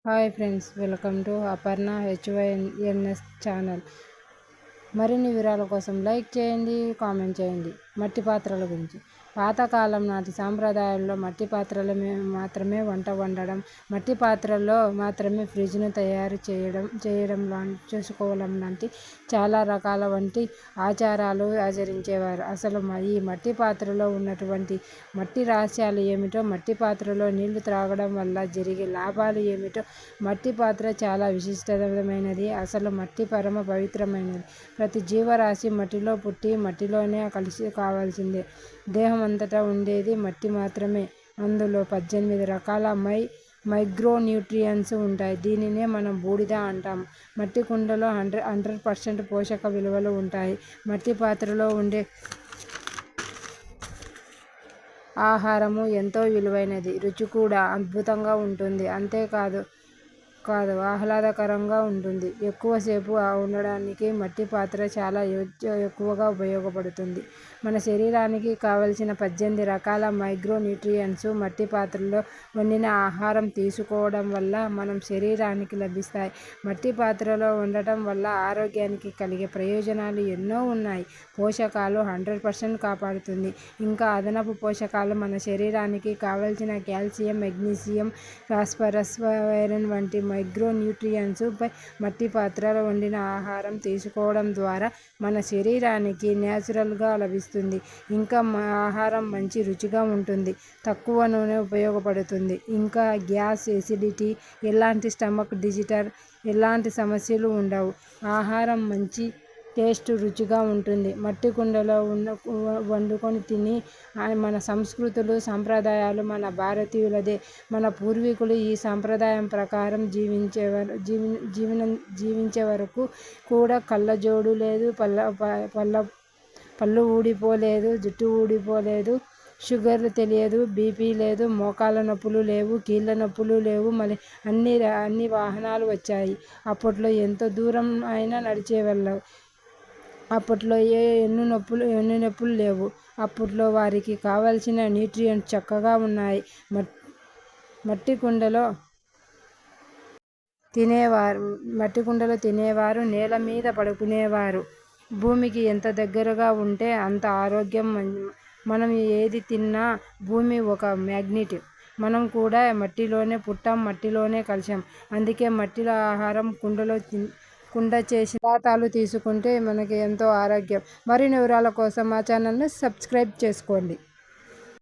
Hi friends, welcome to Aparna HYNS channel. మరిన్ని వివరాల కోసం లైక్ చేయండి, కామెంట్ చేయండి. మట్టి పాత్రల గురించి పాతకాలం నాటి సాంప్రదాయాల్లో మట్టి పాత్రలు మాత్రమే వంట వండడం, మట్టి పాత్రల్లో మాత్రమే ఫ్రిడ్జ్ను తయారు చేయడం చేసుకోవడం లాంటి చాలా రకాల వంటి ఆచారాలు ఆచరించేవారు. అసలు ఈ మట్టి పాత్రలో ఉన్నటువంటి మట్టి రహస్యాలు ఏమిటో, మట్టి పాత్రలో నీళ్లు త్రాగడం వల్ల జరిగే లాభాలు ఏమిటో, మట్టి పాత్ర చాలా విశిష్టమైనది. అసలు మట్టి పరమ పవిత్రమైనది. ప్రతి జీవరాశి మట్టిలో పుట్టి మట్టిలోనే కావాల్సిందే. దేహం అంతటా ఉండేది మట్టి మాత్రమే. అందులో 18 రకాల మైక్రో న్యూట్రియన్స్ ఉంటాయి. దీనినే మనం బూడిద అంటాం. మట్టి కుండలో 100% పోషక విలువలు ఉంటాయి. మట్టి పాత్రలో ఉండే ఆహారము ఎంతో విలువైనది. రుచి కూడా అద్భుతంగా ఉంటుంది. అంతేకాదు ఆహ్లాదకరంగా ఉంటుంది. ఎక్కువసేపు ఉండడానికి మట్టి పాత్ర చాలా ఎక్కువగా ఉపయోగపడుతుంది. మన శరీరానికి కావలసిన 18 రకాల మైక్రో న్యూట్రియన్స్ మట్టి పాత్రలో వండిన ఆహారం తీసుకోవడం వల్ల మన శరీరానికి లభిస్తాయి. మట్టి పాత్రలో వండటం వల్ల ఆరోగ్యానికి కలిగే ప్రయోజనాలు ఎన్నో ఉన్నాయి. పోషకాలు 100% కాపాడుతుంది. ఇంకా అదనపు పోషకాలు మన శరీరానికి కావలసిన కాల్షియం, మెగ్నీషియం, ఫాస్ఫరస్, ఐరన్ వంటి మైక్రో న్యూట్రియన్స్ మట్టి పాత్రలో వండిన ఆహారం తీసుకోవడం ద్వారా మన శరీరానికి న్యాచురల్గా లభిస్తుంది. ఇంకా ఆహారం మంచి రుచిగా ఉంటుంది. తక్కువ నూనె ఉపయోగపడుతుంది. ఇంకా గ్యాస్, ఎసిడిటీ, ఎలాంటి స్టమక్ డిజార్డర్ ఎలాంటి సమస్యలు ఉండవు. ఆహారం మంచి టేస్ట్, రుచిగా ఉంటుంది. మట్టి కుండలో వండుకొని తిని మన సంస్కృతులు, సంప్రదాయాలు మన భారతీయులదే. మన పూర్వీకులు ఈ సంప్రదాయం ప్రకారం జీవించే వరకు కూడా కళ్ళజోడు లేదు, పళ్ళు ఊడిపోలేదు, జుట్టు ఊడిపోలేదు, షుగర్ తెలియదు, బీపీ లేదు, మోకాళ్ళ నొప్పులు లేవు, కీళ్ళ నొప్పులు లేవు. మళ్ళీ అన్ని వాహనాలు వచ్చాయి. అప్పట్లో ఎంత దూరం అయినా నడిచేవాళ్ళు. అప్పట్లో ఎన్ని నొప్పులు లేవు. అప్పట్లో వారికి కావలసిన న్యూట్రియంట్స్ చక్కగా ఉన్నాయి. మట్టి కుండలో తినేవారు, నేల మీద పడుకునేవారు. భూమికి ఎంత దగ్గరగా ఉంటే అంత ఆరోగ్యం. మనం ఏది తిన్నా భూమి ఒక మ్యాగ్నెట్. మనం కూడా మట్టిలోనే పుట్టాం, మట్టిలోనే కలిసాం. అందుకే మట్టిలో ఆహారం కుండ చేసి పదార్థాలు తీసుకుంటే మనకి ఎంతో ఆరోగ్యం. మరిన్ని వివరాల కోసం మా ఛానల్ని సబ్స్క్రైబ్ చేసుకోండి.